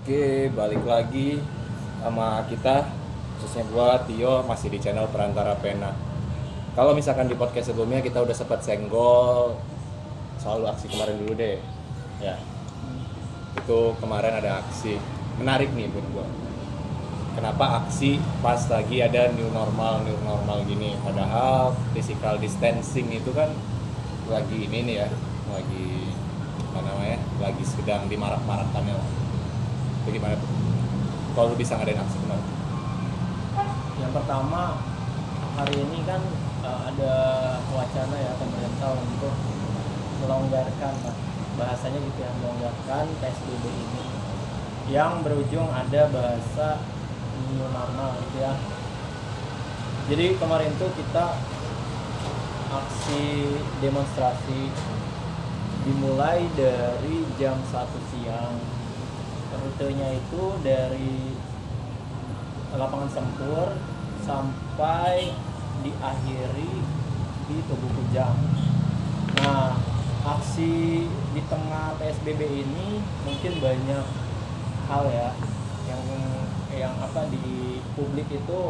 Oke, balik lagi sama kita, khususnya gua Tio masih di channel Perantara Pena. Kalau misalkan di podcast sebelumnya kita udah sempat senggol soal aksi kemarin dulu deh. Ya, itu kemarin ada aksi menarik nih buat gua. Kenapa aksi pas lagi ada new normal gini? Padahal physical distancing itu kan lagi ini nih ya, lagi apa namanya? Lagi sedang dimarak-marakannya lah. Bagaimana tuh? Kalau lu bisa ngadain aksi kemarin? Yang pertama, hari ini kan ada wacana ya pemerintah untuk melonggarkan, bahasanya gitu ya, melonggarkan PSBB ini yang berujung ada bahasa new normal gitu ya. Jadi kemarin tuh kita aksi demonstrasi dimulai dari jam 1 siang. Rutenya itu dari lapangan Sempur sampai diakhiri di Tugu Kujang. Nah, aksi di tengah PSBB ini mungkin banyak hal ya yang apa di publik itu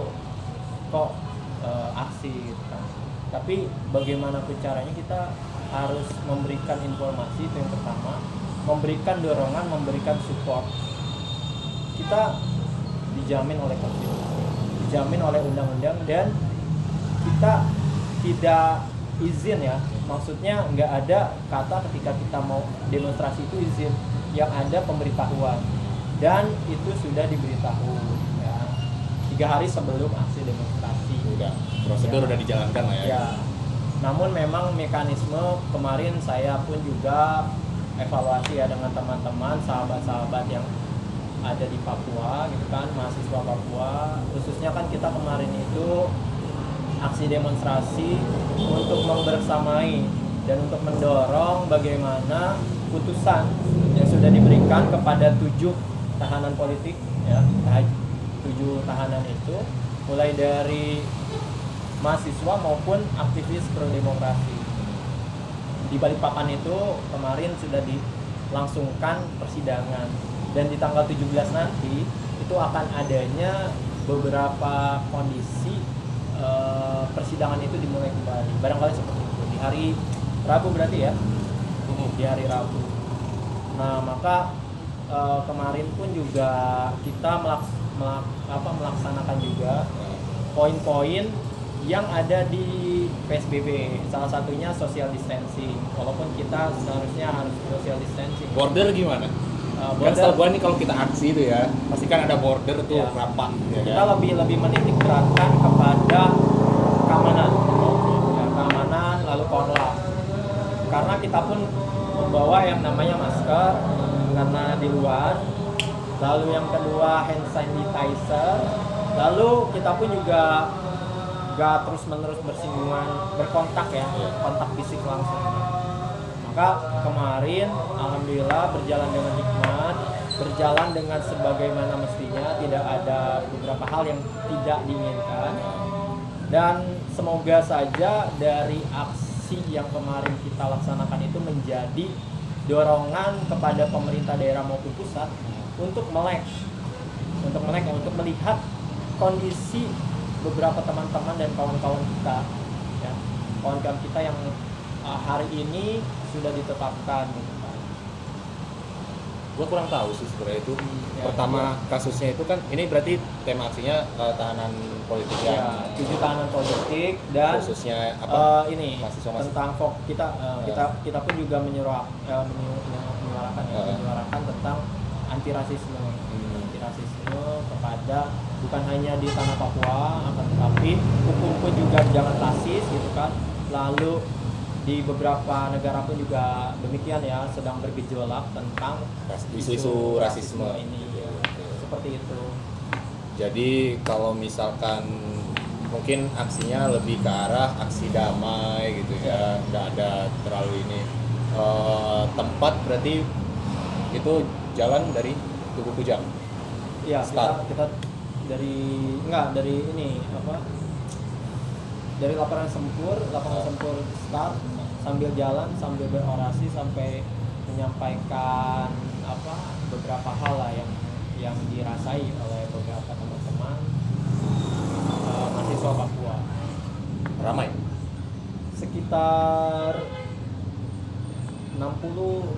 kok aksi gitu kan. Tapi bagaimanapun caranya kita harus memberikan informasi, itu yang pertama, memberikan dorongan, memberikan support. Kita dijamin oleh konstitusi, dijamin oleh undang-undang, dan kita tidak izin ya, maksudnya nggak ada kata ketika kita mau demonstrasi itu izin, yang ada pemberitahuan, dan itu sudah diberitahu ya 3 hari sebelum aksi demonstrasi. Udah prosedur udah dijalankan lah ya. Ya, namun memang mekanisme kemarin saya pun juga evaluasi ya dengan teman-teman, sahabat-sahabat yang ada di Papua gitu kan, mahasiswa Papua khususnya. Kan kita kemarin itu aksi demonstrasi untuk membersamai dan untuk mendorong bagaimana putusan yang sudah diberikan kepada 7 tahanan politik ya, 7 tahanan itu, mulai dari mahasiswa maupun aktivis pro demokrasi. Di Balikpapan itu kemarin sudah dilangsungkan persidangan, dan di tanggal 17 nanti itu akan adanya beberapa kondisi persidangan itu dimulai kembali. Barangkali seperti itu di hari Rabu berarti ya, di hari Rabu. Nah, maka kemarin pun juga kita melaksanakan juga poin-poin yang ada di PSBB. Salah satunya social distancing, walaupun kita seharusnya harus social distancing. Border gimana? Kan setahu gua nih kalau kita aksi itu ya, pasti kan ada border tuh, Ya. rapat ya Kita kan? lebih menitik beratkan kepada keamanan, ya, keamanan lalu korlap. Karena kita pun membawa yang namanya masker karena di luar, lalu yang kedua hand sanitizer, lalu kita pun juga gak terus-menerus bersinggungan, berkontak ya, kontak fisik langsung. Maka kemarin alhamdulillah berjalan dengan hikmat, berjalan dengan sebagaimana mestinya, tidak ada beberapa hal yang tidak diinginkan. Dan semoga saja dari aksi yang kemarin kita laksanakan itu menjadi dorongan kepada pemerintah daerah maupun pusat untuk melek, untuk melihat kondisi beberapa teman-teman dan kawan-kawan kita ya, kawan-kawan kita yang hari ini sudah ditetapkan gitu kan. Gua kurang tahu sih sebenarnya itu. Ya, Pertama kasusnya itu kan, ini berarti tema aksinya tahanan politik ya, 7 tahanan politik, dan khususnya apa? ini Mahasiswa. tentang kita pun juga menyuarakan tentang anti rasisme kepada bukan hanya di tanah Papua, akan tetapi hukum pun juga jangan rasis gitu kan. Lalu di beberapa negara pun juga demikian ya, sedang bergejolak tentang Isu-isu rasisme ini seperti itu. Jadi kalau misalkan mungkin aksinya lebih ke arah aksi damai gitu ya, nggak ada terlalu ini. Tempat berarti itu jalan dari Tugu Kujang. Ya, Start. kita dari ini apa? Dari lapangan Sempur start, sambil jalan, sambil berorasi, sampai menyampaikan beberapa hal lah yang yang dirasai oleh beberapa teman-teman mahasiswa Papua. Ramai. Sekitar 60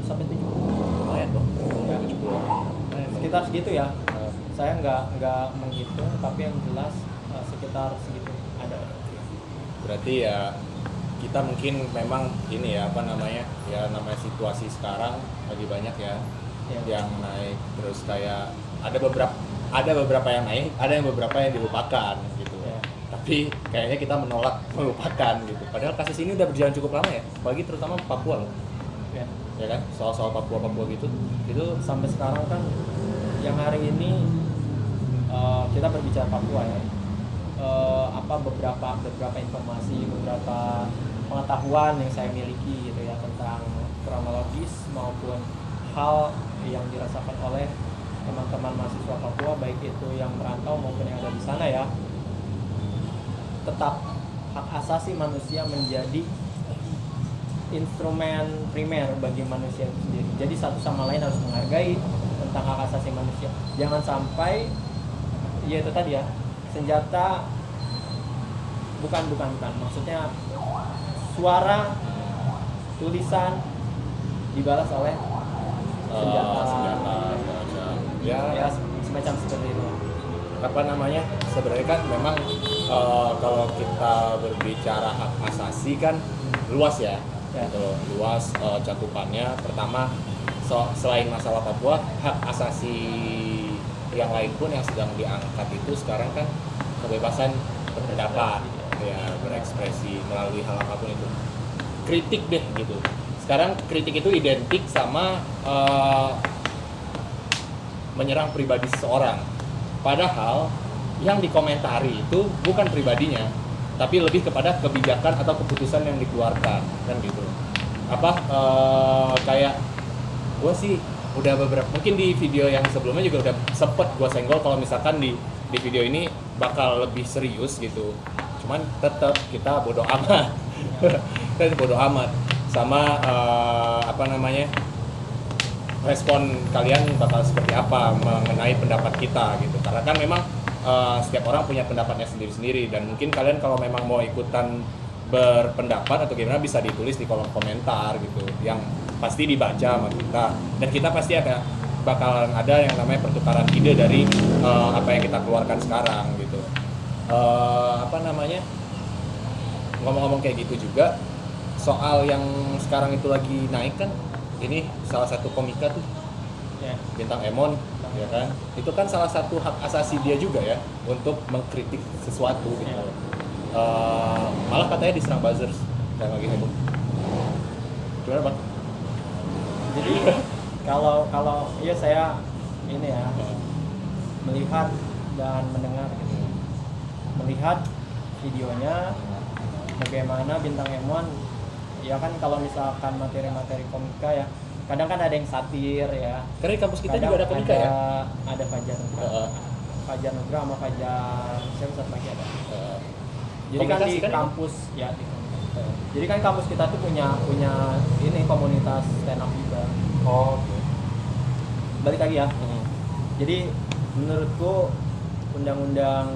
sampai 70. Lumayan dong. Ya. 70 orang. Sekitar segitu ya. Saya nggak menghitung, tapi yang jelas sekitar segitu ada. Berarti ya kita mungkin memang ini ya apa namanya ya namanya situasi sekarang lagi banyak ya yang naik, terus kayak ada beberapa yang naik, ada yang beberapa yang dilupakan gitu ya. Tapi kayaknya kita menolak melupakan gitu. Padahal kasus ini udah berjalan cukup lama ya, apalagi terutama Papua loh. Ya kan, soal Papua gitu itu sampai sekarang kan yang hari ini kita berbicara Papua ya. Beberapa informasi, beberapa pengetahuan yang saya miliki gitu ya tentang kronologis maupun hal yang dirasakan oleh teman-teman mahasiswa Papua, baik itu yang merantau maupun yang ada di sana ya. Tetap hak asasi manusia menjadi instrumen primer bagi manusia itu sendiri. Jadi satu sama lain harus menghargai tentang hak asasi manusia. Jangan sampai ya itu tadi ya, senjata bukan maksudnya suara tulisan dibalas oleh senjata ya semacam seperti itu. Apa namanya, sebenarnya kan memang kalau kita berbicara hak asasi kan luas ya. Gitu, luas cakupannya. Pertama, selain masalah Papua, hak asasi yang lain pun yang sedang diangkat itu sekarang kan kebebasan berpendapat ya, berekspresi melalui hal apapun itu. Kritik deh gitu. Sekarang kritik itu identik sama menyerang pribadi seseorang. Padahal yang dikomentari itu bukan pribadinya, tapi lebih kepada kebijakan atau keputusan yang dikeluarkan kan gitu. Kayak gue sih udah beberapa, mungkin di video yang sebelumnya juga udah sempet gue senggol kalau misalkan di video ini bakal lebih serius gitu. Cuman tetap kita bodoh amat. Kita bodoh amat sama respon kalian bakal seperti apa mengenai pendapat kita gitu. Karena kan memang setiap orang punya pendapatnya sendiri-sendiri, dan mungkin kalian kalau memang mau ikutan berpendapat atau gimana bisa ditulis di kolom komentar gitu, yang pasti dibaca sama kita, dan kita pasti bakalan ada yang namanya pertukaran ide dari apa yang kita keluarkan sekarang gitu. Ngomong-ngomong kayak gitu juga soal yang sekarang itu lagi naik kan, ini salah satu komika tuh Bintang Emon ya kan, itu kan salah satu hak asasi dia juga ya untuk mengkritik sesuatu gitu. Malah katanya diserang buzzers kayak lagi heboh. Gimana Bang? Jadi kalau ya saya ini ya melihat dan mendengar gitu. Melihat videonya bagaimana Bintang Emon ya kan, kalau misalkan materi-materi komika ya kadang kan ada yang satir ya. Karena di kampus kita kadang juga ada komika ya. Ada Fajar Nugra. Fajar Nugra sama Fajar siapa satu lagi ada. Jadi kan di kampus ya di kampus. Jadi kan kampus kita tuh punya ini komunitas stand up juga. Oh. Balik lagi ya. Jadi menurutku undang-undang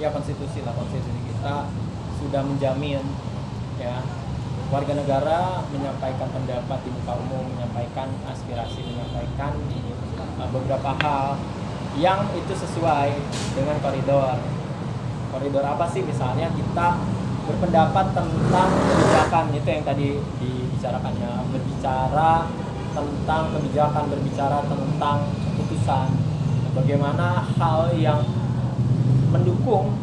konstitusi kita sudah menjamin ya warga negara menyampaikan pendapat di muka umum, menyampaikan aspirasi, menyampaikan beberapa hal yang itu sesuai dengan koridor apa sih, misalnya kita berpendapat tentang kebijakan, itu yang tadi dibicarakannya, berbicara tentang kebijakan, berbicara tentang keputusan, bagaimana hal yang mendukung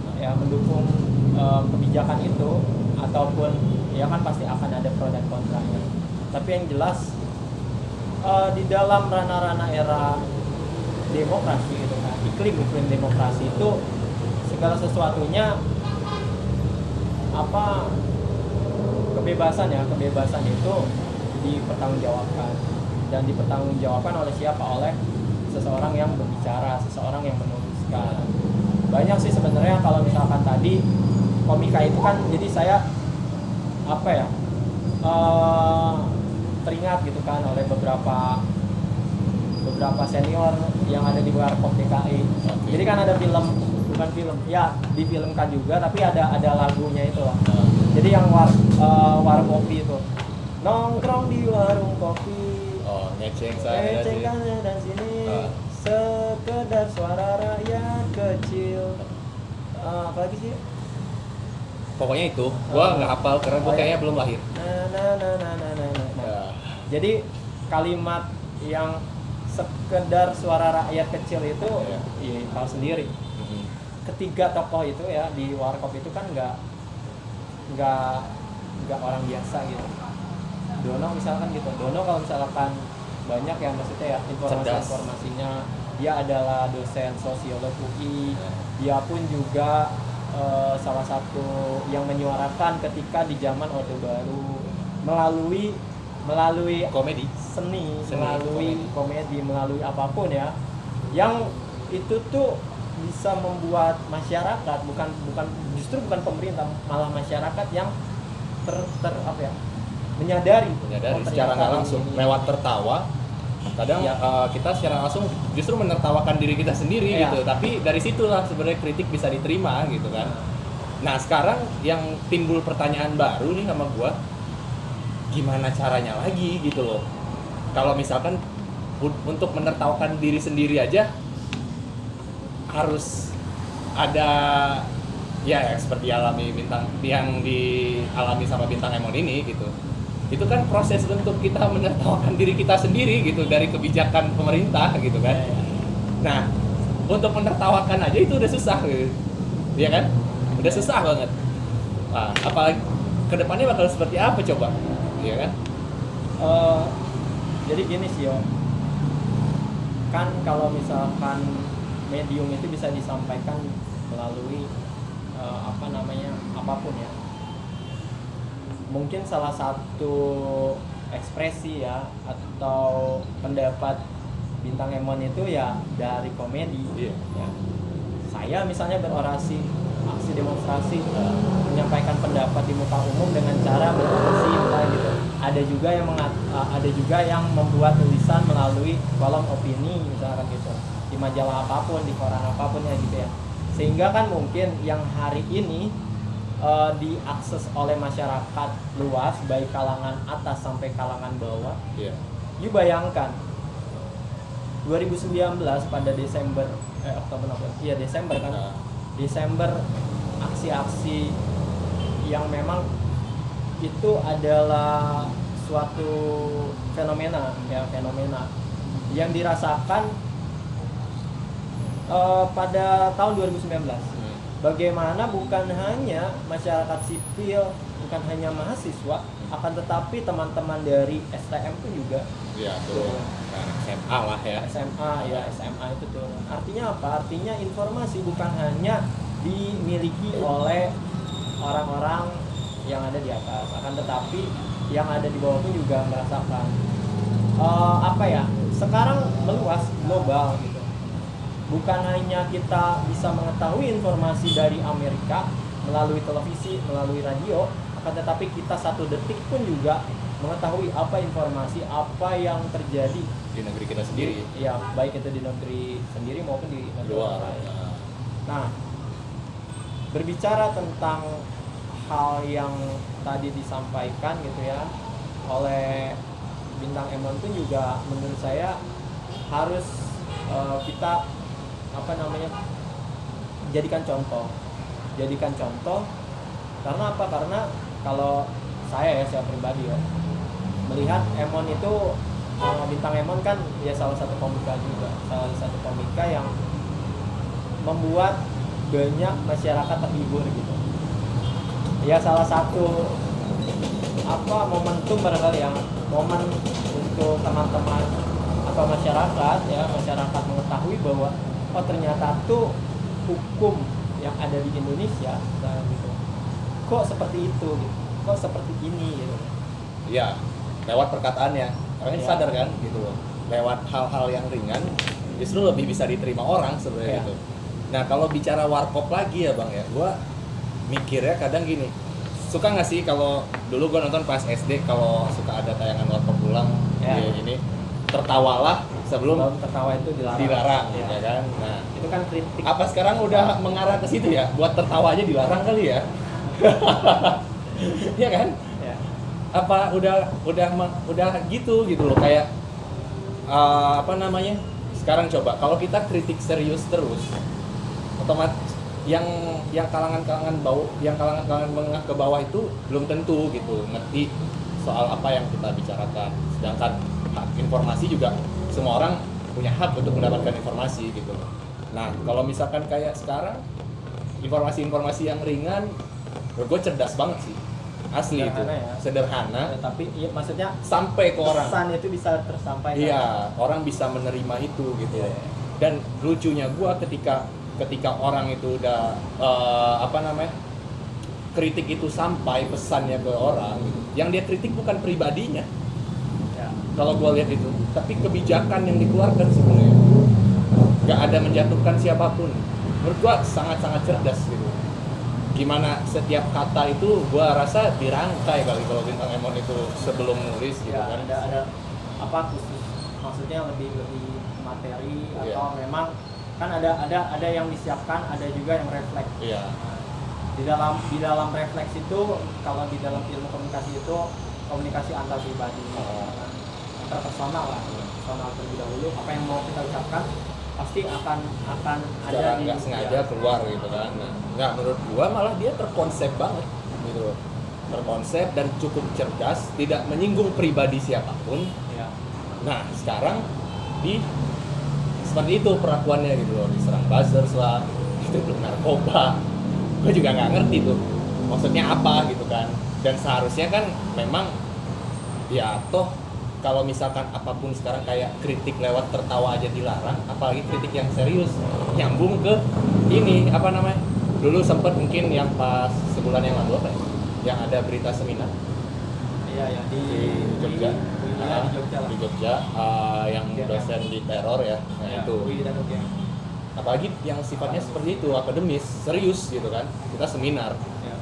kebijakan itu, ataupun ya kan pasti akan ada pro dan kontranya. Tapi yang jelas di dalam ranah-ranah era demokrasi itu kan, iklim demokrasi itu segala sesuatunya kebebasan itu dipertanggungjawabkan, dan dipertanggungjawabkan oleh siapa? Oleh seseorang yang berbicara, seseorang yang menuliskan. Banyak sih sebenarnya kalau misalkan tadi komika itu kan, jadi saya teringat gitu kan oleh beberapa beberapa senior yang ada di Warkop DKI. Jadi kan ada film, bukan film, ya difilmkan juga, tapi ada lagunya itu lah. Jadi yang warkopi itu nongkrong di warung kopi, ngeceng sana ngeceng sana dan sini, sekedar suara rakyat kecil. Apalagi sih? Pokoknya itu, gua nggak hafal karena gua kayaknya belum lahir. Nah. Jadi kalimat yang sekedar suara rakyat kecil itu, ya tahu sendiri. Ketiga tokoh itu ya di Warkop itu kan nggak orang biasa gitu. Dono misalkan gitu. Dono kalau misalkan banyak yang maksudnya ya informasinya, dia adalah dosen sosiologi UI. Dia pun juga salah satu yang menyuarakan ketika di zaman Orde Baru melalui Komedi. seni, melalui komedi, melalui apapun ya, yang itu tuh bisa membuat masyarakat bukan bukan pemerintah, malah masyarakat yang menyadari secara nggak langsung lewat tertawa. Kadang kita secara langsung justru menertawakan diri kita sendiri gitu. Tapi dari situlah sebenarnya kritik bisa diterima gitu kan. Nah sekarang yang timbul pertanyaan baru nih sama gua, gimana caranya lagi gitu loh. Kalau misalkan untuk menertawakan diri sendiri aja harus ada ya seperti alami bintang yang dialami sama Bintang Emon ini gitu. Itu kan proses untuk kita menertawakan diri kita sendiri gitu dari kebijakan pemerintah gitu kan. Nah, untuk menertawakan aja itu udah susah gitu. Iya kan? Udah susah banget. Nah, apalagi kedepannya bakal seperti apa coba? Iya kan? Jadi gini sih Yo. Kan kalau misalkan medium itu bisa disampaikan melalui apapun ya. Mungkin salah satu ekspresi ya atau pendapat Bintang Emon itu ya dari komedi. Ya. Saya misalnya berorasi, aksi demonstrasi, menyampaikan pendapat di muka umum dengan cara berorasi gitu. Ada juga yang membuat tulisan melalui kolom opini misalkan gitu, di majalah apapun, di koran apapun ya gitu ya. Sehingga kan mungkin yang hari ini diakses oleh masyarakat luas, baik kalangan atas sampai kalangan bawah. You bayangkan 2019 pada Desember Desember kan. Desember aksi-aksi yang memang itu adalah suatu fenomena yang dirasakan pada tahun 2019. Bagaimana bukan hanya masyarakat sipil, bukan hanya mahasiswa, akan tetapi teman-teman dari STM pun juga. Iya, turun. SMA lah ya. SMA itu turun. Artinya apa? Artinya informasi bukan hanya dimiliki oleh orang-orang yang ada di atas, akan tetapi yang ada di bawah pun juga merasakan. Sekarang meluas global gitu. Bukan hanya kita bisa mengetahui informasi dari Amerika melalui televisi, melalui radio, akan tetapi kita satu detik pun juga mengetahui apa informasi, apa yang terjadi di negeri kita sendiri. Ya, baik itu di negeri sendiri maupun di negeri luar. Nah, berbicara tentang hal yang tadi disampaikan gitu ya oleh Bintang Emon pun juga menurut saya harus kita jadikan contoh karena apa? Karena kalau saya pribadi ya melihat Emon itu Bintang Emon kan ya salah satu komika yang membuat banyak masyarakat terhibur gitu ya. Salah satu momentum barangkali yang momen untuk teman-teman atau masyarakat mengetahui bahwa ternyata tuh hukum yang ada di Indonesia gitu. Kok seperti itu gitu. Kok seperti ini gitu. Iya, lewat perkataannya. Orang sadar kan gitu loh. Lewat hal-hal yang ringan justru lebih bisa diterima orang sebenarnya gitu. Nah, kalau bicara warkop lagi ya, Bang ya. Gua mikirnya kadang gini. Suka nggak sih kalau dulu gua nonton pas SD kalau suka ada tayangan warkop ulang ini tertawalah sebelum Belum tertawa itu dilarang, ya. ya kan? Nah, Itu kan kritik. apa sekarang udah mengarah ke situ ya? Buat tertawa aja dilarang kali ya? Iya kan? Ya. Apa udah gitu loh, kayak apa namanya? Sekarang coba kalau kita kritik serius terus, otomatis yang kalangan menengah ke bawah itu belum tentu gitu ngerti soal apa yang kita bicarakan. Sedangkan hak informasi juga semua orang punya hak untuk mendapatkan informasi gitu. Nah, kalau misalkan kayak sekarang informasi-informasi yang ringan, menurut gue cerdas banget sih. Asli itu. Sederhana. Tapi iya, maksudnya sampai ke orang. Pesan itu bisa tersampaikan. Iya, orang bisa menerima itu gitu. Iya. Dan lucunya gue ketika orang itu udah kritik itu sampai pesannya ke orang gitu. Yang dia kritik bukan pribadinya. Ya. Kalau gue lihat itu, tapi kebijakan yang dikeluarkan sebenarnya nggak ada menjatuhkan siapapun. Menurut gue sangat-sangat cerdas gitu. Gimana setiap kata itu gue rasa dirangkai kali kalau Bintang Emon itu sebelum nulis gitu Ya, kan. ada apa khusus, maksudnya lebih materi Iya. atau memang kan ada yang disiapkan, ada juga yang refleks. Iya. Di dalam refleks itu, kalau di dalam ilmu komunikasi itu komunikasi antar pribadi, antar personal lah, personal terlebih dahulu. Apa yang mau kita ucapkan pasti akan Secara ada nggak sengaja keluar gitu kan. Nah, nggak, menurut gua malah dia terkonsep banget gitu loh. Terkonsep dan cukup cerdas, tidak menyinggung pribadi siapapun. Ya. Nah, sekarang seperti itu perlakuannya gitu loh, diserang buzzers lah, itu narkoba. Gua juga nggak ngerti tuh maksudnya apa gitu kan. Dan seharusnya kan memang ya toh kalau misalkan apapun sekarang kayak kritik lewat tertawa aja dilarang, apalagi kritik yang serius nyambung ke ini apa namanya, dulu sempat mungkin yang pas sebulan yang lalu apa ya, yang ada berita seminar Iya di Jogja, di Jogja lah. di Jogja yang dosen di teror ya, nah Ya, itu UI dan UGM. apalagi yang sifatnya seperti itu, akademis, serius gitu kan, kita seminar. Ya.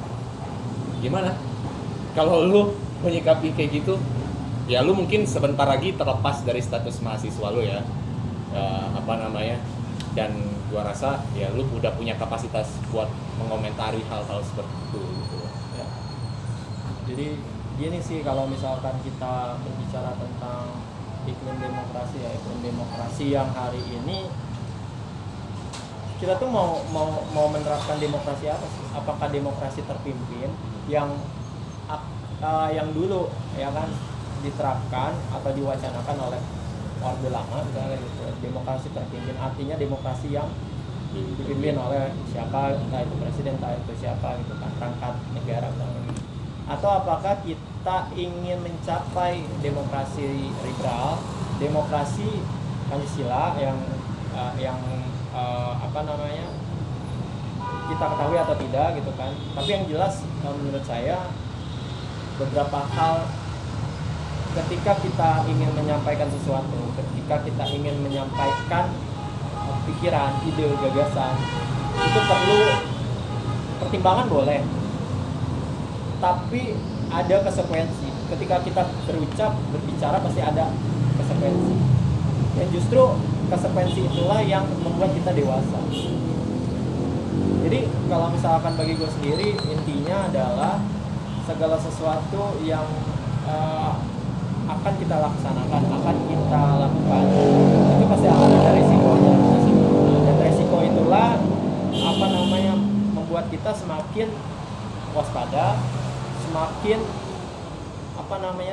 Gimana kalau lu menyikapi kayak gitu? Ya lu mungkin sebentar lagi terlepas dari status mahasiswa lu ya, dan gua rasa ya lu udah punya kapasitas buat mengomentari hal-hal seperti itu gitu. Ya. Jadi gini sih, kalau misalkan kita berbicara tentang iklim demokrasi yang hari ini, kita tuh mau menerapkan demokrasi apa sih? Apakah demokrasi terpimpin yang dulu ya kan diterapkan atau diwacanakan oleh Orde Lama misalnya gitu. Demokrasi terpimpin artinya demokrasi yang dipimpin oleh siapa, entah itu presiden, entah itu siapa gitu kan, perangkat negara misalnya gitu. Atau apakah kita ingin mencapai demokrasi liberal, demokrasi Pancasila yang kita ketahui atau tidak gitu kan. Tapi yang jelas menurut saya beberapa hal, ketika kita ingin menyampaikan sesuatu, ketika kita ingin menyampaikan pikiran, ide, gagasan, itu perlu pertimbangan boleh, tapi ada konsekuensi. Ketika kita berbicara pasti ada konsekuensi. Dan justru konsekuensi itulah yang membuat kita dewasa. Jadi kalau misalkan bagi gue sendiri, intinya adalah segala sesuatu yang akan kita laksanakan, akan kita lakukan, itu pasti akan ada resikonya. Dan resiko itulah membuat kita semakin waspada, semakin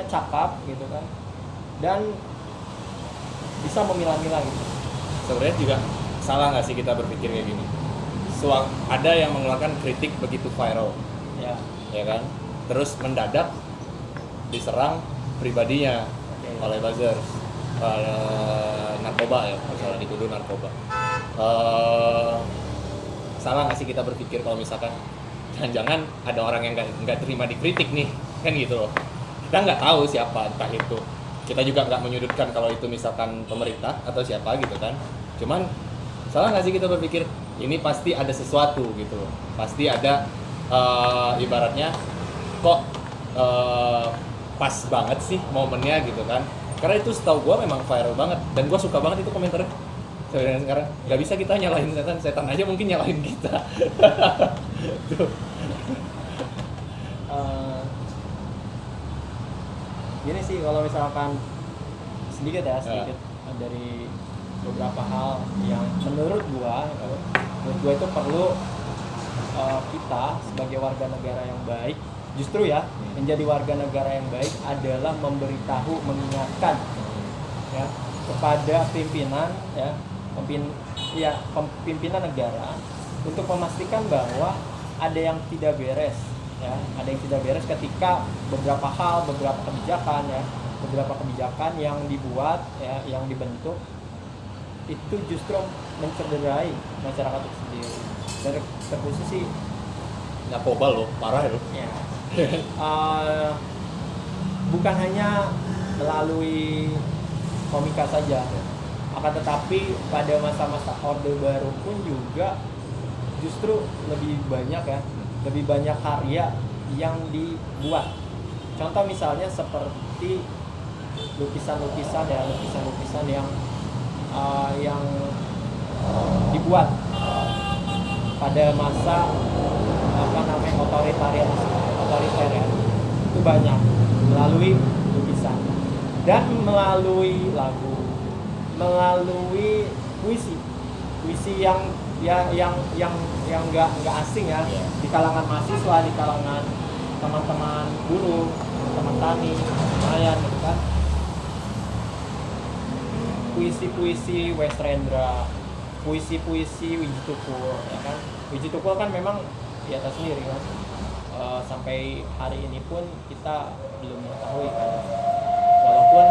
cakap gitu kan, dan bisa memilah-milah gitu. Sebenarnya juga salah nggak sih kita berpikir kayak gini? Ada yang mengeluarkan kritik begitu viral, ya kan? Terus mendadak diserang pribadinya oleh buzzers, narkoba ya, misalnya dituduh narkoba. Salah nggak sih kita berpikir kalau misalkan jangan-jangan ada orang yang nggak terima dikritik nih, kan gitu loh. Kita nggak tahu siapa, entah itu kita juga nggak menyudutkan kalau itu misalkan pemerintah atau siapa gitu kan. Cuman salah nggak sih kita berpikir ini pasti ada sesuatu gitu loh, pasti ada ibaratnya kok pas banget sih momennya gitu kan, Karena itu setahu gue memang viral banget dan gue suka banget itu komentarnya. Sebenarnya sekarang nggak bisa kita nyalahin setan aja mungkin nyalahin kita. Tuh. Gini sih kalau misalkan sedikit dari beberapa hal yang menurut gua itu perlu kita sebagai warga negara yang baik, justru ya menjadi warga negara yang baik adalah memberitahu, mengingatkan ya kepada pimpinan pimpinan negara untuk memastikan bahwa ada yang tidak beres ya, ada yang tidak beres ketika beberapa kebijakan yang dibuat ya, yang dibentuk itu justru mencederai masyarakat itu sendiri. Dan terkhusus sih narkoba loh, parah ya loh. Ya. Bukan hanya melalui komika saja, akan tetapi pada masa-masa Orde Baru pun juga justru lebih banyak karya yang dibuat. Contoh misalnya seperti lukisan-lukisan yang dibuat pada masa otoriter itu banyak melalui lukisan dan melalui lagu, melalui puisi yang nggak asing ya di kalangan mahasiswa, di kalangan teman-teman buruh, teman tani, nelayan gitu kan. Puisi-puisi Westrendra, puisi-puisi Wiji Tukul ya kan. Wiji Tukul kan memang di atas sendiri kan. Sampai hari ini pun kita belum mengetahui kan. Walaupun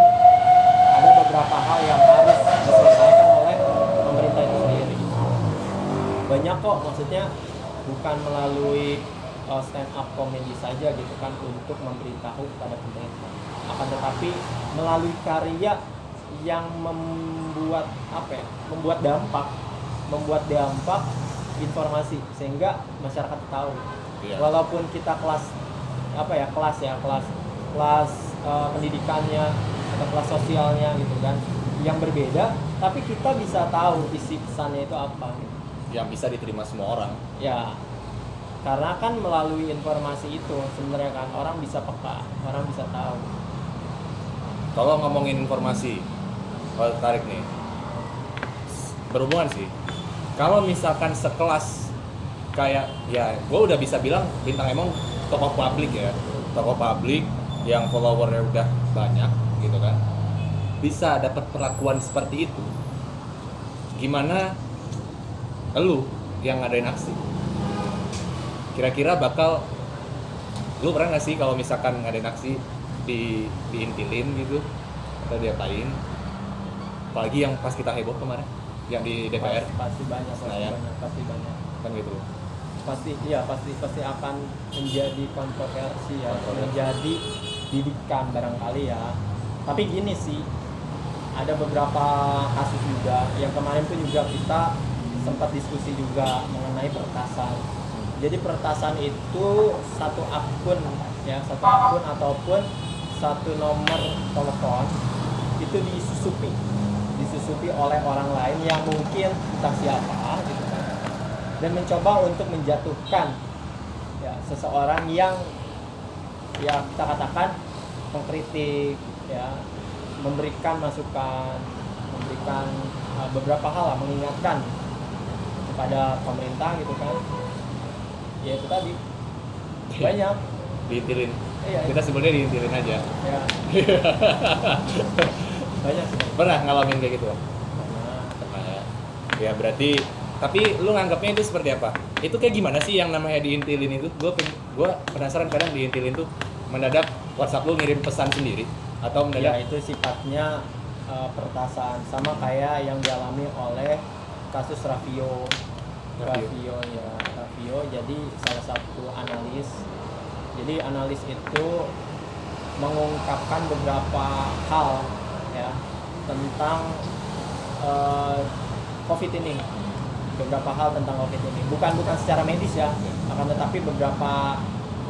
ada beberapa hal yang harus diselesaikan oleh pemerintah itu sendiri. Banyak kok, maksudnya bukan melalui stand up comedy saja gitu kan untuk memberitahu kepada pemerintah, akan tetapi melalui karya yang membuat dampak informasi sehingga masyarakat tahu. Walaupun kita kelas pendidikannya atau kelas sosialnya gitu kan yang berbeda, tapi kita bisa tahu isi pesannya itu apa gitu. Yang bisa diterima semua orang ya, karena kan melalui informasi itu sebenarnya kan orang bisa peka, orang bisa tahu. Kalau ngomongin informasi, tarik nih berhubungan sih. Kalau misalkan sekelas kayak ya gue udah bisa bilang Bintang Emong tokoh publik yang followernya udah banyak gitu kan, bisa dapat perlakuan seperti itu, gimana lu yang ngadain aksi? Kira-kira lu pernah nggak sih kalau misalkan ngadain aksi diintilin gitu atau diapain? Apalagi yang pas kita heboh kemarin yang di DPR pasti banyak kan gitu. Pasti akan menjadi kontroversi ya, menjadi didikan barangkali ya. Tapi gini sih, ada beberapa kasus juga yang kemarin pun juga kita sempat diskusi juga mengenai peretasan. Jadi peretasan itu satu akun ataupun satu nomor telepon itu disusupi oleh orang lain yang mungkin entah siapa gitu kan, dan mencoba untuk menjatuhkan ya seseorang yang ya kita katakan mengkritik ya, memberikan masukan, memberikan beberapa hal, mengingatkan kepada pemerintah gitu kan. Ya itu tadi banyak diintilin. Iya. Kita sebenarnya diintilin aja. Ya. Banyak sih. Pernah ngalamin kayak gitu? Pernah ya. Ya berarti, tapi lu nganggapnya itu seperti apa? Itu kayak gimana sih yang namanya diintilin itu? Gue penasaran, kadang diintilin tuh mendadak WhatsApp lu ngirim pesan sendiri atau mendadak? Ya itu sifatnya peretasan, sama kayak yang dialami oleh kasus Raffio. Jadi salah satu analis. Jadi analis itu mengungkapkan beberapa hal ya tentang COVID ini. Beberapa hal tentang COVID ini. Bukan secara medis ya, akan tetapi beberapa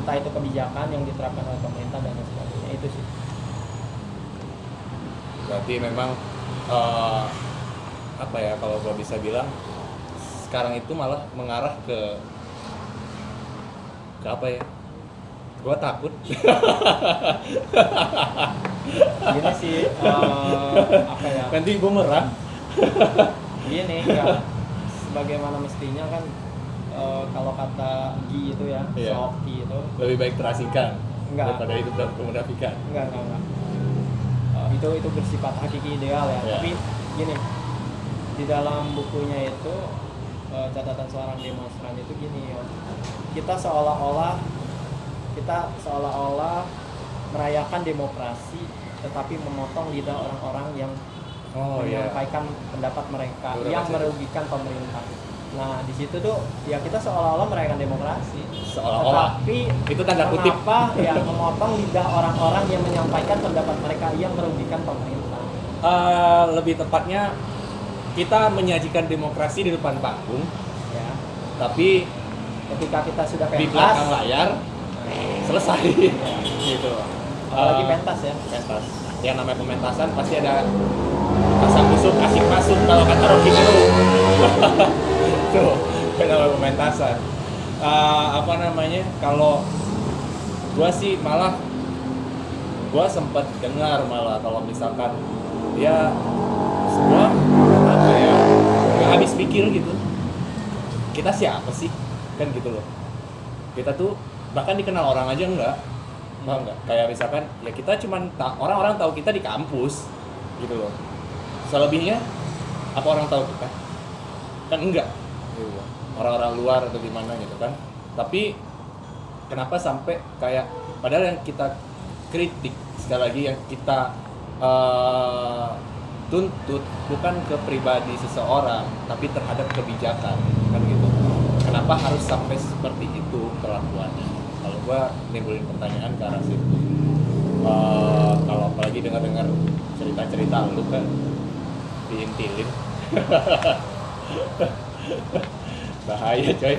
entah itu kebijakan yang diterapkan oleh pemerintah dan sebagainya, itu sih. Berarti memang apa ya, kalau gua bisa bilang sekarang itu malah mengarah ke apa ya? Gua takut. Gini sih, apa ya? Nanti bumerang. Gini, ya, sebagaimana mestinya kan, kalau kata Gi itu ya, Iya. Soki itu, Lebih baik terasingkan Enggak. daripada hidup dalam kemunafikan. enggak. Itu bersifat hakiki ideal ya. Iya. Tapi gini, di dalam bukunya itu, catatan seorang demonstran itu gini ya, kita seolah-olah merayakan demokrasi tetapi memotong lidah orang-orang yang Oh iya. menyampaikan pendapat mereka Udah yang baca. merugikan pemerintah. Nah di situ tuh ya kita seolah-olah merayakan demokrasi, Seolah-olah. tetapi Itu tanda kutip. kenapa ya memotong lidah orang-orang yang menyampaikan pendapat mereka yang merugikan pemerintah. Lebih tepatnya kita menyajikan demokrasi di depan panggung, Ya, tapi ketika kita sudah di pentas, belakang layar selesai. Gitu. apalagi Eh, pentas ya. pentas. Yang namanya pementasan pasti ada asam busuk, asik masuk kalau kata Rocky Gerung. Tuh, yang namanya pementasan. Apa namanya? Kalau gua sih malah gua sempat dengar malah kalau misalkan dia semua apa ya, nggak habis pikir gitu. Kita siapa sih? Kan gitu loh. Kita tuh bahkan dikenal orang aja enggak. Paham nggak? Kayak misalkan ya kita cuman orang-orang tahu kita di kampus gitu loh. Selebihnya apa orang tahu kita? Kan enggak. Gitu loh. Orang-orang luar atau gimana gitu kan. Tapi kenapa sampai kayak padahal yang kita kritik sekali lagi yang kita tuntut bukan ke pribadi seseorang tapi terhadap kebijakan kan gitu. Kenapa harus sampai seperti itu kelakuannya? Kalau gua nimbulin pertanyaan ke arah situ. Kalau apalagi dengar cerita-cerita lu kan diintilin. Bahaya coy.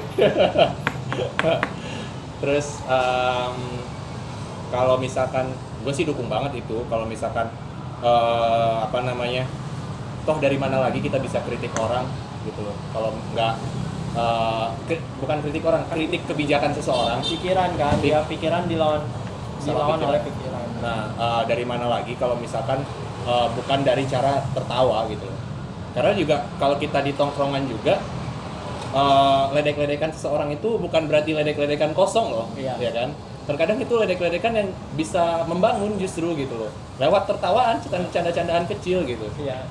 Terus kalau misalkan gue sih dukung banget itu kalau misalkan apa namanya, toh dari mana lagi kita bisa kritik orang gitu loh, kalau nggak bukan kritik orang, kritik kebijakan seseorang. Pikiran kan, dia pikiran dilawan pikiran. oleh pikiran. Nah dari mana lagi kalau misalkan bukan dari cara tertawa gitu loh. Karena juga kalau kita di tongkrongan juga ledek-ledekan seseorang itu bukan berarti ledek-ledekan kosong loh. Iya. Ya kan? Terkadang itu ledek-ledekan yang bisa membangun justru gitu loh, lewat tertawaan, canda-candaan kecil gitu. Iya.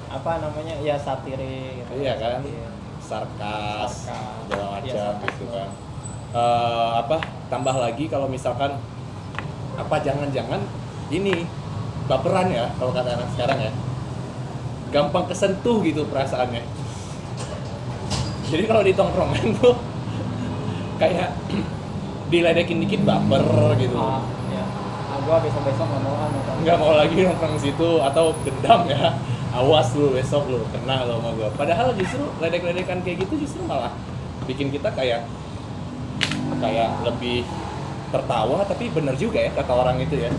Apa namanya? Ya satire gitu. Iya kan? Iya. Sarkas, Sarkas. segala Iya, macam sarkas gitu doang. kan. Apa tambah lagi kalau misalkan apa jangan-jangan ini baperan ya kalau kata anak sekarang ya, gampang kesentuh gitu perasaannya. Jadi kalau di tongkrongan tuh kayak diledekin dikit baper gitu. Ya. Gua besok-besok Nggak mau lagi nongkrong situ atau dendam ya. Awas lu besok lu kena lo sama gua. Padahal justru ledek-ledekan kayak gitu justru malah bikin kita kayak lebih tertawa, tapi bener juga ya kata orang itu ya.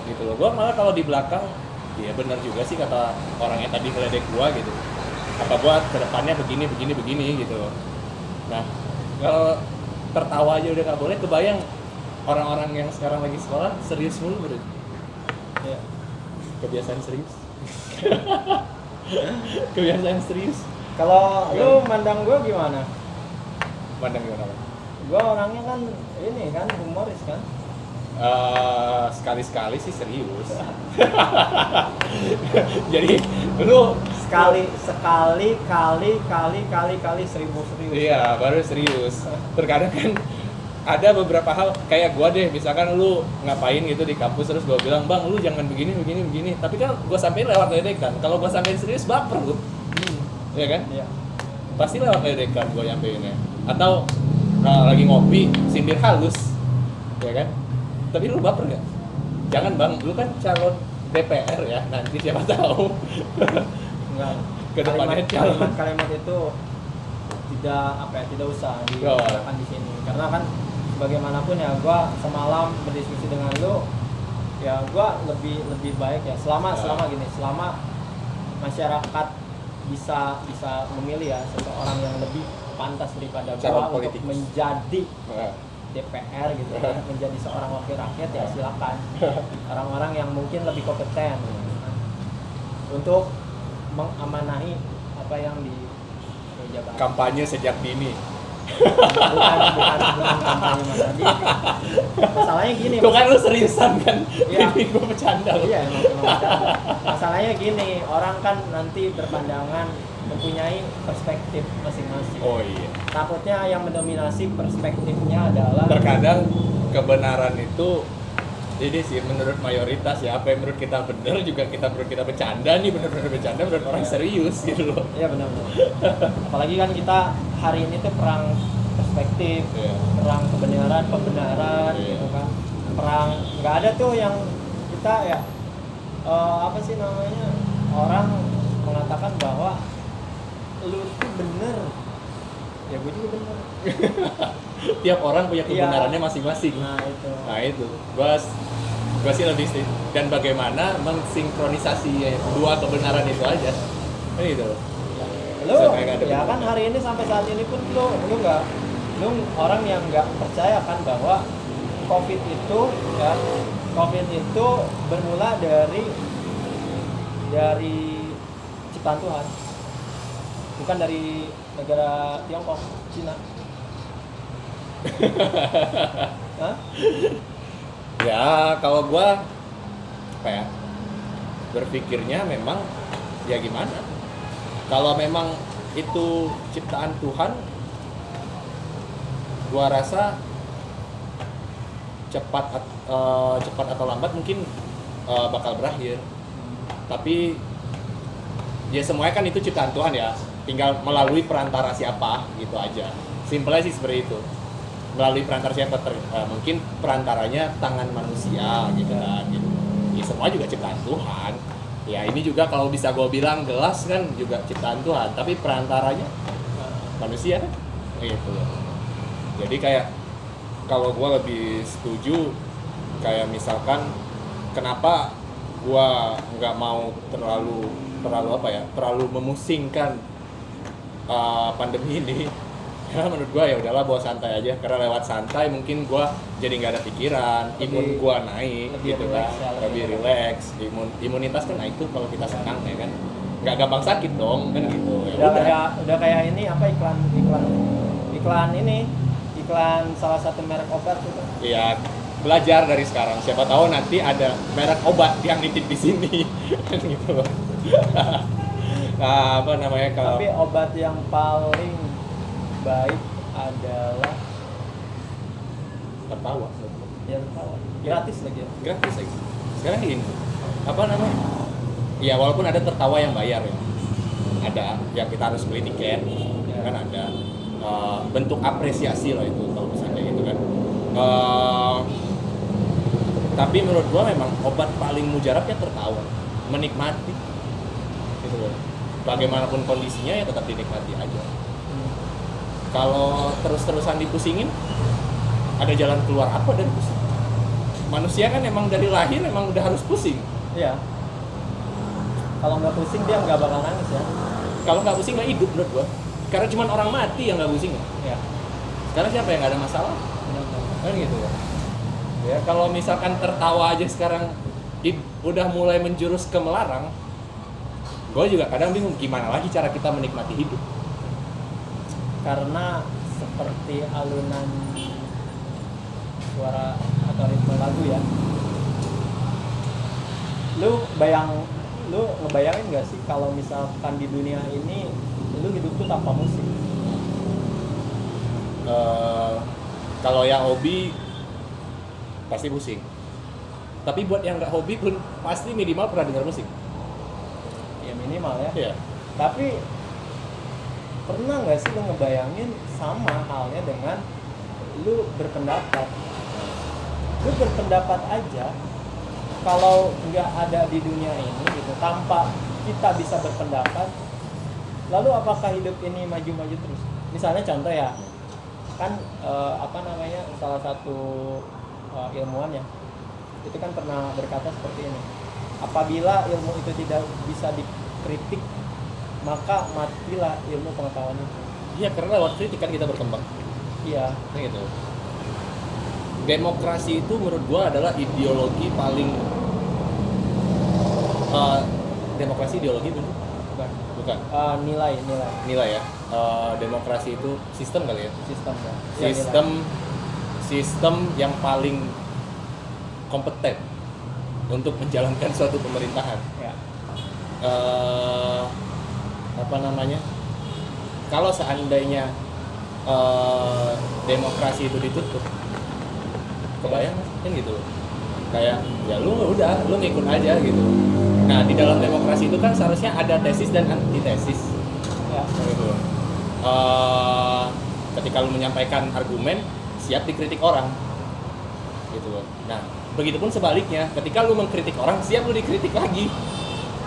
Gitu loh. Gua malah kalau di belakang ya bener juga sih kata orang yang tadi ngeledek gua gitu. Apa gua kedepannya begini gitu loh. Nah, kalau tertawa aja udah nggak boleh, kebayang orang-orang yang sekarang lagi sekolah serius mulu bro. Ya. Kebiasaan serius. Kebiasaan serius. Kalau lu mandang gua gimana? Pandang gimana? Gua orangnya kan ini kan humoris kan. Sekali-sekali sih serius. Jadi lu Sekali seribu serius. iya baru serius. Terkadang kan ada beberapa hal kayak gua deh, misalkan lu ngapain gitu di kampus terus gua bilang bang lu jangan begini, tapi kan gua sampein lewat ledekan. Kalau gua sampein serius baper lu, ya kan? Iya. Pasti lewat ledekan gua nyampeinnya. Atau lagi ngopi sindir halus, ya kan? Tapi lu baper nggak? Jangan bang, lu kan calon DPR ya, nanti siapa tahu. Enggak. Kedepannya calon. Kalimat itu tidak usah digunakan di sini. Karena kan bagaimanapun ya gua semalam berdiskusi dengan lu, Ya gua lebih baik ya selama masyarakat bisa memilih ya seseorang yang lebih pantas daripada Calon gua untuk politikus. menjadi Nah, DPR gitu kan, menjadi seorang wakil rakyat ya silakan. Orang-orang yang mungkin lebih kompeten untuk mengamanahi apa yang dijabat. kampanye sejak dini. bukan kampanye Mas Adi. Masalahnya gini, Tuh kan lu seriusan kan? Iya. Ini gue bercanda lu. Iya emang bercanda. Masalahnya gini, orang kan nanti berpandangan mempunyai perspektif masing-masing. Oh iya. Takutnya yang mendominasi perspektifnya adalah Terkadang kebenaran itu ini sih menurut mayoritas ya, apa yang menurut kita benar juga menurut kita bercanda nih, benar-benar bercanda menurut orang serius gitu loh. iya benar. Apalagi kan kita hari ini tuh perang perspektif, Iya. perang pembenaran Iya. gitu kan. Perang nggak ada tuh yang kita ya apa sih namanya, orang mengatakan bahwa lu tuh bener, ya gue juga bener. Tiap orang punya Iya. kebenarannya masing-masing. Nah itu. Nah itu, gua sih lebih sih. Dan bagaimana mensinkronisasi dua kebenaran itu aja. Kan gitu loh. Lu Sampai nggak ada ya kan bener. hari ini sampai saat ini pun lu orang yang nggak percaya kan bahwa COVID itu bermula dari ciptaan Tuhan, bukan dari negara Tiongkok, Cina. Hah? Ya kalau gua apa ya, berpikirnya memang ya gimana, kalau memang itu ciptaan Tuhan, gua rasa cepat atau lambat mungkin bakal berakhir. Tapi ya semuanya kan itu ciptaan Tuhan ya, tinggal melalui perantara siapa gitu aja, simpelnya sih seperti itu. Melalui perantara siapa, mungkin perantaranya tangan manusia gitu kan gitu. Ya semua juga ciptaan Tuhan ya. Ini juga kalau bisa gue bilang gelas kan juga ciptaan Tuhan, tapi perantaranya manusia kan gitu. Jadi kayak kalau gue lebih setuju kayak misalkan kenapa gue nggak mau terlalu memusingkan pandemi ini. Karena menurut gue ya udahlah bawa santai aja, karena lewat santai mungkin gue jadi nggak ada pikiran, imun gue naik lebih gitu relax kan, ya, lebih relax, imunitas kan naik tuh kalau kita senang ya kan, nggak gampang sakit dong kan gitu. Ya Udah kayak ini apa iklan salah satu merek obat gitu. Iya, belajar dari sekarang, siapa tahu nanti ada merek obat yang nitip di sini kan gitu loh. Nah, apa namanya kalau Tapi obat yang paling baik adalah tertawa yang gratis lagi ya. gratis lagi sekarang gini, apa namanya ya, walaupun ada tertawa yang bayar ya, ada yang kita harus beli tiket ya kan, ada bentuk apresiasi lah itu kalau misalnya gitu kan. Tapi menurut gua memang obat paling mujarabnya tertawa, menikmati gitu loh. Bagaimanapun kondisinya ya tetap dinikmati aja. Kalau terus-terusan dipusingin, ada jalan keluar apa dari pusing? Manusia kan emang dari lahir emang udah harus pusing. Iya. Kalau nggak pusing dia nggak bakal nangis ya. Kalau nggak pusing nggak hidup menurut gua. Karena cuma orang mati yang nggak pusing. Iya. Sekarang siapa yang nggak ada masalah? Benar-benar. Kan gitu ya. Ya kalau misalkan tertawa aja sekarang udah mulai menjurus ke melarang, gue juga kadang bingung gimana lagi cara kita menikmati hidup. Karena seperti alunan suara atau ritme lagu ya. Lu ngebayangin nggak sih kalau misalkan di dunia ini lu hidup tuh tanpa musik? Kalau yang hobi pasti pusing. Tapi buat yang nggak hobi pun pasti minimal pernah dengar musik. Ya minimal ya. Iya. Tapi pernah nggak sih lu ngebayangin sama halnya dengan lu berpendapat? Lu berpendapat aja, kalau nggak ada di dunia ini gitu, tanpa kita bisa berpendapat, lalu apakah hidup ini maju-maju terus? Misalnya contoh ya, kan salah satu ilmuwan ya, itu kan pernah berkata seperti ini, apabila ilmu itu tidak bisa dikritik maka matilah ilmu pengetahuan itu. Iya, karena lewat kritik kan kita berkembang. Iya. Nah, gitu. Demokrasi itu menurut gua adalah ideologi paling demokrasi ideologi bener? Bukan. Nilai Nilai ya. Demokrasi itu sistem kali ya. sistem ya. Sistem yang paling kompeten untuk menjalankan suatu pemerintahan. Ya. Apa namanya? Kalau seandainya demokrasi itu ditutup, kebayang kan gitu loh. Kayak ya lu ngikut aja gitu. Nah, di dalam demokrasi itu kan seharusnya ada tesis dan antitesis. Ya. Gitu. Ketika lu menyampaikan argumen, siap dikritik orang. Gitu loh. Nah, begitupun sebaliknya, ketika lu mengkritik orang, siap lu dikritik lagi.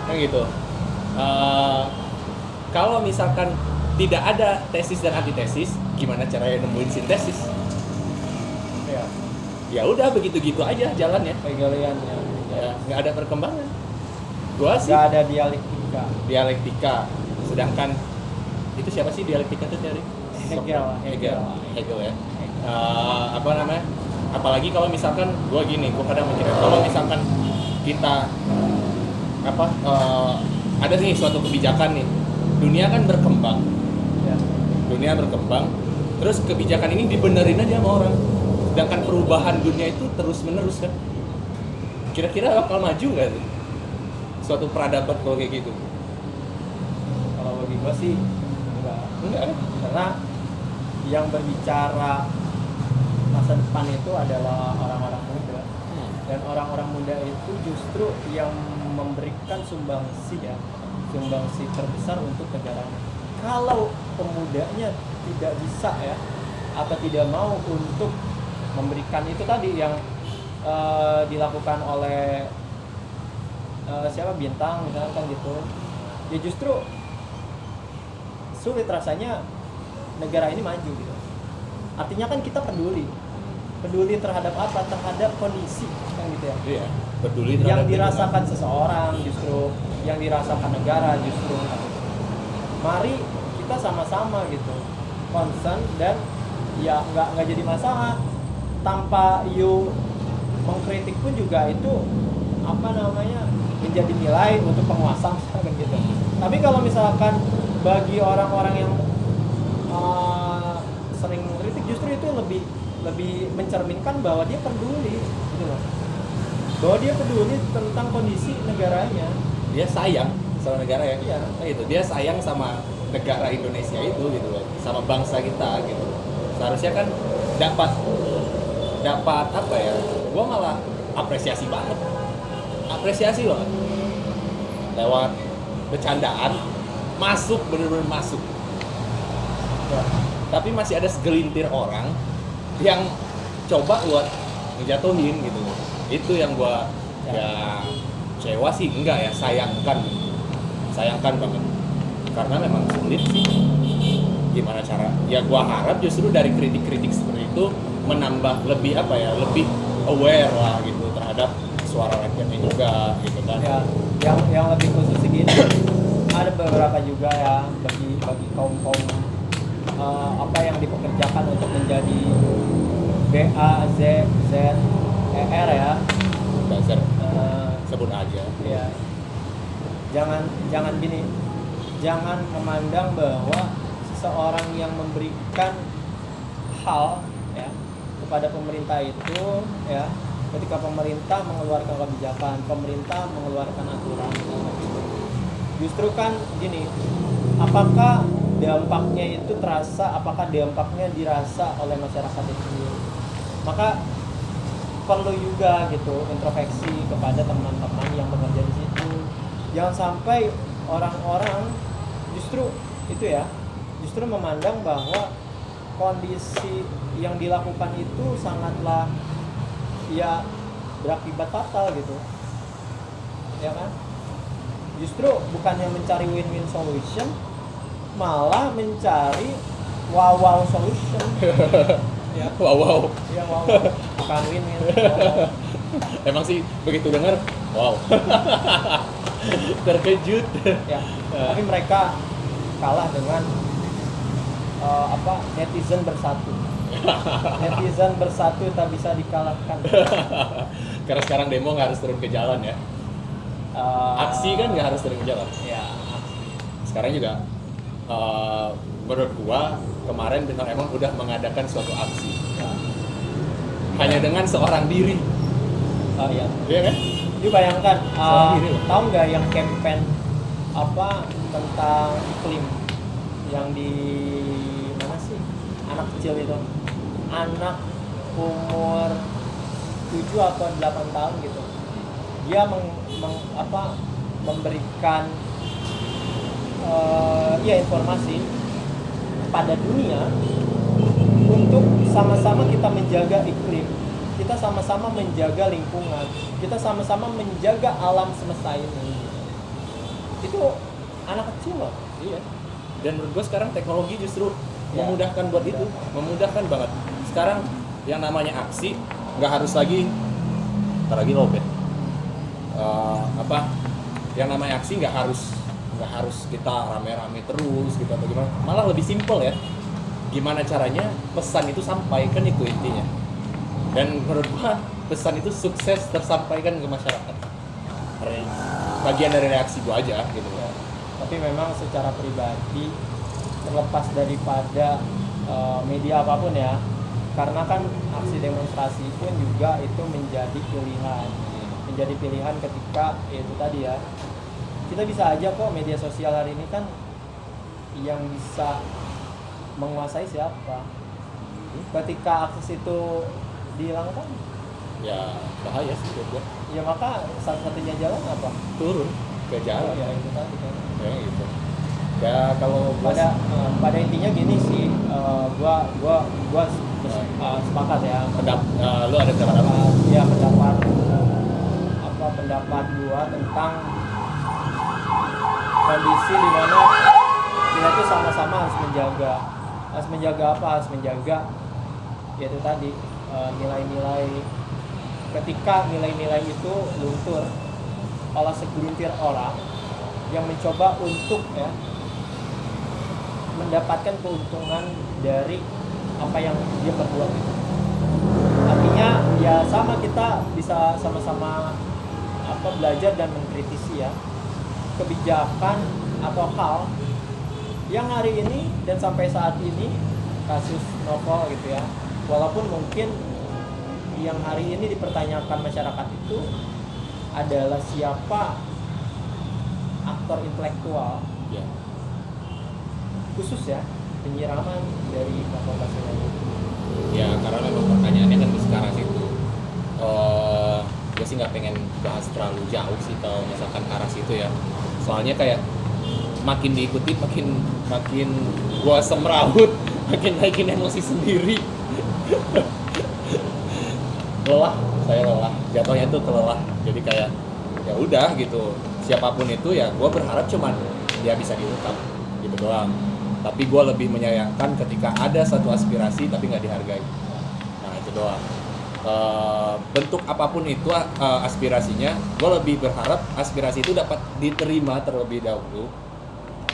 Kan gitu. Kalau misalkan tidak ada tesis dan antitesis, gimana caranya nemuin sintesis? Ya. Ya udah begitu-gitu aja jalannya. Pegaliannya. Ya, nggak ada perkembangan. Gua sih Nggak ada dialektika. dialektika. Sedangkan itu siapa sih dialektika itu teori? Hegel ya. Apa namanya? Apalagi kalau misalkan gua kadang mikir kalau misalkan kita ada nih suatu kebijakan nih, dunia kan berkembang, terus kebijakan ini dibenerin aja sama orang, sedangkan perubahan dunia itu terus menerus kan, kira-kira bakal maju nggak tuh suatu peradaban kalau kayak gitu? Kalau bagi gua sih enggak, karena yang berbicara masa depan itu adalah orang-orang muda. Dan orang-orang muda itu justru yang memberikan sumbangsi terbesar untuk negaranya. Kalau pemudanya tidak bisa ya, atau tidak mau untuk memberikan itu tadi yang dilakukan oleh Bintang misalkan gitu, ya justru sulit rasanya negara ini maju gitu. Artinya kan kita peduli terhadap apa? Terhap kondisi kan gitu ya. Iya, peduli Yang terhadap dirasakan seseorang justru, yang dirasakan negara justru. Mari kita sama-sama gitu concern, dan ya nggak jadi masalah tanpa you mengkritik pun juga itu menjadi nilai untuk penguasa misalkan gitu. Tapi kalau misalkan bagi orang-orang yang sering mengkritik, justru itu lebih mencerminkan bahwa dia peduli gitu loh. Bahwa dia peduli tentang kondisi negaranya. Dia sayang sama negara ya. Iya. Nah, itu dia sayang sama negara Indonesia itu gitu loh, sama bangsa kita gitu. Seharusnya kan dapat apa ya? Gua malah apresiasi banget lewat bercandaan masuk, bener-bener masuk ya. Tapi masih ada segelintir orang yang coba buat ngejatuhin gitu. Itu yang gua ya kecewa sih, enggak ya, sayangkan banget, karena memang sulit sih. Gimana cara ya, gua harap justru dari kritik-kritik seperti itu menambah lebih aware lah gitu terhadap suara rakyatnya juga gitu kan ya. Yang lebih khusus segini, ada beberapa juga ya bagi kaum yang dipekerjakan untuk menjadi BAZZER ya, buzzer, sebut aja ya. Jangan gini, jangan memandang bahwa seseorang yang memberikan hal ya kepada pemerintah itu ya, ketika pemerintah mengeluarkan kebijakan, pemerintah mengeluarkan aturan, justru kan gini, apakah dampaknya itu terasa, apakah dampaknya dirasa oleh masyarakat itu sendiri? Maka perlu juga gitu introspeksi kepada teman-teman yang bekerja di situ. Jangan sampai orang-orang justru memandang bahwa kondisi yang dilakukan itu sangatlah ya berakibat fatal gitu, ya kan? Justru bukannya mencari win-win solution, malah mencari wow solution. Ya, wow ya wow, bukan win-win. Wow. Emang sih begitu dengar, wow, terkejut. Ya, tapi mereka kalah dengan netizen bersatu. Netizen bersatu tak bisa dikalahkan. Karena sekarang demo nggak harus turun ke jalan ya. Aksi kan nggak harus turun ke jalan. Ya, Sekarang juga menurut gua kemarin Bintang Emon udah mengadakan suatu aksi hanya dengan seorang diri. ya. Iya kan? Jadi bayangkan, Seorang diri loh. tahu nggak yang campaign tentang iklim yang di mana sih? Anak kecil itu, anak umur 7 atau 8 tahun gitu. Dia memberikan informasi pada dunia untuk sama-sama kita menjaga iklim, kita sama-sama menjaga lingkungan, kita sama-sama menjaga alam semesta ini. Itu anak kecil loh. Iya. Dan menurut gua sekarang teknologi justru Ya. memudahkan buat itu, memudahkan banget. Sekarang yang namanya aksi nggak harus lagi, ntar lagi lobet. Yang namanya aksi nggak harus kita rame-rame terus gitu atau gimana. Malah lebih simpel ya. Gimana caranya pesan itu sampai, kan itu intinya. Dan menurut gua pesan itu sukses tersampaikan ke masyarakat. Bagian dari reaksi gua aja gitu ya. Tapi memang secara pribadi, terlepas daripada media apapun ya, karena kan aksi demonstrasi pun juga itu menjadi pilihan ketika itu tadi ya, kita bisa aja kok, media sosial hari ini kan yang bisa menguasai siapa. Ketika akses itu dihilangkan, Ya bahaya sih buat gua. ya maka satu-satunya jalan apa? Turun ke jalan Ya itu tadi kan. ya gitu. Ya kalau gua Pada intinya gini sih, gua sepakat ya. lu ada pendapat apa? Ya pendapat gua tentang kondisi di mana kita itu sama-sama harus menjaga yaitu tadi nilai-nilai. Ketika nilai-nilai itu luntur oleh segelintir orang yang mencoba untuk mendapatkan keuntungan dari apa yang dia perbuat itu. Artinya ya sama, kita bisa sama-sama belajar dan mengkritisi ya kebijakan atau hal yang hari ini dan sampai saat ini, kasus novel gitu ya, walaupun mungkin yang hari ini dipertanyakan masyarakat itu adalah siapa aktor intelektual Ya. khusus ya penyiraman dari novel Baswedan. Ya karena memang pertanyaannya kan ke arah situ. Gue sih nggak pengen bahas terlalu jauh sih kalau misalkan ke arah situ ya. Soalnya kayak makin diikuti makin gue semrawut, makin naikin emosi sendiri. Saya lelah. Jatuhnya tuh kelelah. Jadi kayak ya udah gitu. Siapapun itu ya gue berharap cuman dia bisa diungkap gitu doang. Tapi gue lebih menyayangkan ketika ada satu aspirasi tapi nggak dihargai. Nah itu doang. Bentuk apapun itu aspirasinya, gue lebih berharap aspirasi itu dapat diterima terlebih dahulu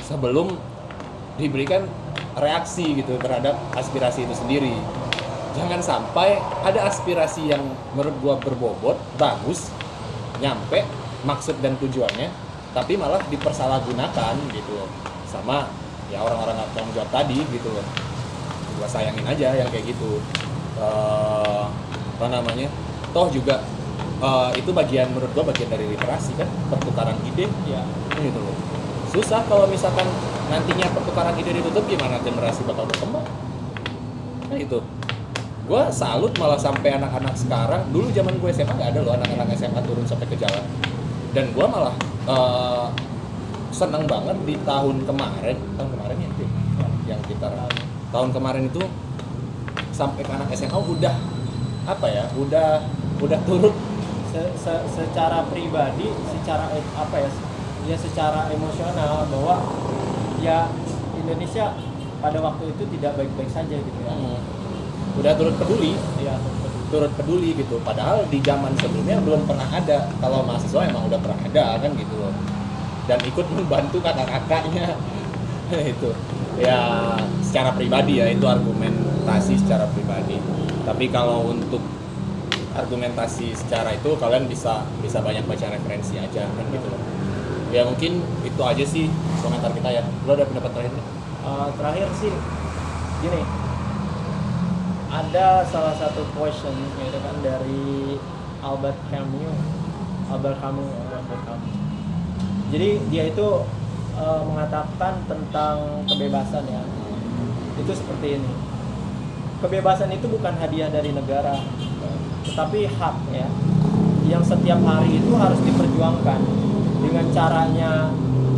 sebelum diberikan reaksi gitu terhadap aspirasi itu sendiri. Jangan sampai ada aspirasi yang menurut gue berbobot, bagus, nyampe maksud dan tujuannya, tapi malah dipersalahgunakan gitu loh sama ya orang-orang nggak tanggung jawab tadi gitu loh. Gue sayangin aja yang kayak gitu. Toh juga itu menurut gua bagian dari literasi kan, pertukaran ide Ya. gitu loh. Susah kalau misalkan nantinya pertukaran ide ditutup, gimana generasi bakal berkembang. Nah itu gua salut malah sampai anak-anak sekarang. Dulu zaman gue SMA nggak ada loh anak-anak SMA turun sampai ke jalan, dan gua malah seneng banget di tahun kemarin ya itu yang kita tahun kemarin itu sampai ke anak SMA udah turut Secara pribadi, secara emosional, bahwa ya Indonesia pada waktu itu tidak baik-baik saja gitu ya. udah turut peduli. Ya, turut peduli gitu. Padahal di zaman sebelumnya belum pernah ada. Kalau mahasiswa emang udah pernah ada kan gitu loh. Dan ikut membantu kakak-kakaknya itu. Ya secara pribadi ya, itu argumentasi secara pribadi. Tapi kalau untuk argumentasi secara itu kalian bisa banyak baca referensi aja kan gitu loh. Ya mungkin itu aja sih komentar kita ya. Lo ada pendapat terakhir nih? Terakhir sih gini, ada salah satu question gitu kan dari Albert Camus. Jadi dia itu mengatakan tentang kebebasan ya. Itu seperti ini. Kebebasan itu bukan hadiah dari negara, tetapi hak ya, yang setiap hari itu harus diperjuangkan dengan caranya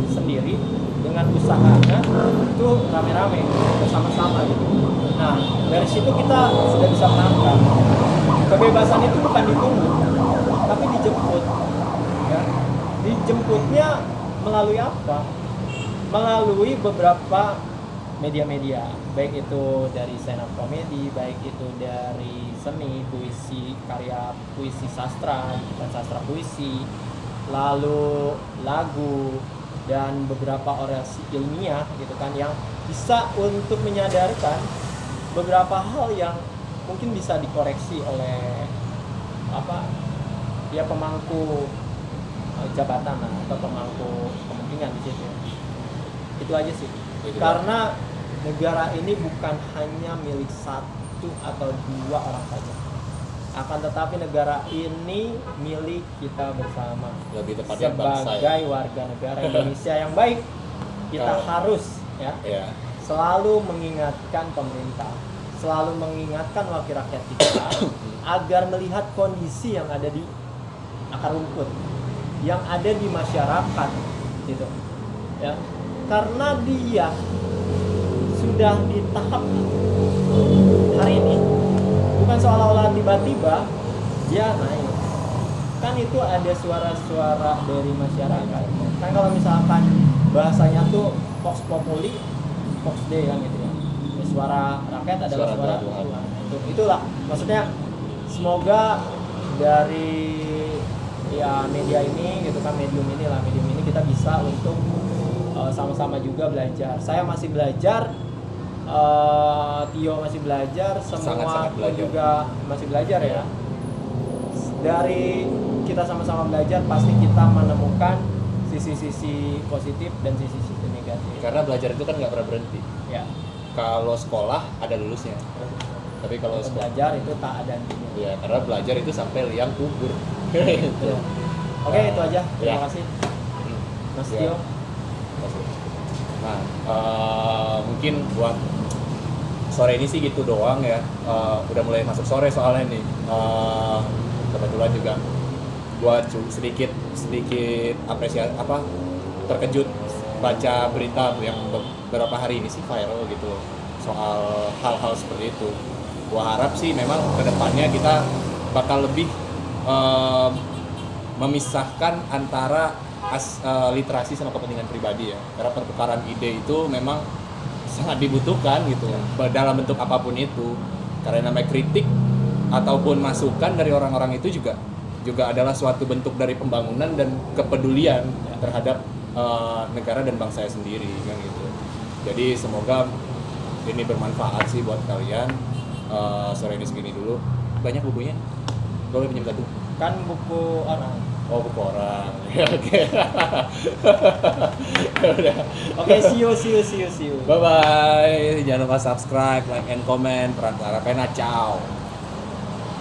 sendiri, dengan usahanya itu rame-rame bersama-sama gitu. Nah dari situ kita sudah bisa menangkap kebebasan itu bukan ditunggu, tapi dijemput. Ya. Dijemputnya melalui apa? Melalui beberapa media-media, baik itu dari stand up comedy, baik itu dari seni, puisi, karya puisi sastra, bukan sastra puisi, lalu lagu, dan beberapa orasi ilmiah gitu kan, yang bisa untuk menyadarkan beberapa hal yang mungkin bisa dikoreksi oleh pemangku jabatan atau pemangku kepentingan di situ. Itu aja sih. Karena negara ini bukan hanya milik satu atau dua orang saja, akan tetapi negara ini milik kita bersama. Lebih tepatnya sebagai warga negara Indonesia yang baik, kita harus selalu mengingatkan pemerintah, selalu mengingatkan wakil rakyat kita agar melihat kondisi yang ada di akar rumput, yang ada di masyarakat gitu ya. Karena dia sudah di tahap hari ini, bukan seolah-olah tiba-tiba dia naik. Kan itu ada suara-suara dari masyarakat. Kan kalau misalkan bahasanya tuh Vox Populi, Vox Dei kan gitu ya. Suara rakyat adalah suara Tuhan. Itulah maksudnya. Semoga dari media ini gitu kan, medium ini kita bisa untuk sama-sama juga belajar. Saya masih belajar, Tio masih belajar, semua sangat belajar. juga masih belajar ya. Dari kita sama-sama belajar, pasti kita menemukan sisi-sisi positif dan sisi-sisi negatif. Karena belajar itu kan nggak pernah berhenti. Ya. Kalau sekolah ada lulusnya, tapi kalau belajar itu tak ada hentinya. Ya, karena belajar itu sampai liang kubur. Gitu. Oke, itu aja. Terima Ya. kasih, Mas Ya. Tio. Nah, mungkin buat sore ini sih gitu doang ya. Udah mulai masuk sore soalnya nih. Kebetulan juga buat sedikit apresiasi terkejut baca berita yang beberapa hari ini sih viral gitu loh, soal hal-hal seperti itu. Gua harap sih memang kedepannya kita bakal lebih memisahkan antara literasi sama kepentingan pribadi ya, karena pertukaran ide itu memang sangat dibutuhkan gitu dalam bentuk apapun itu, karena namanya kritik ataupun masukan dari orang-orang itu juga adalah suatu bentuk dari pembangunan dan kepedulian terhadap negara dan bangsa sendiri kan gitu. Jadi semoga ini bermanfaat sih buat kalian. Sore ini segini dulu. Banyak bukunya? Boleh pinjam satu? Kan buku orang. Oh, buku orang. Oke. Oke, see you. Bye bye. Jangan lupa subscribe, like and comment. Perantara Pena, ciao.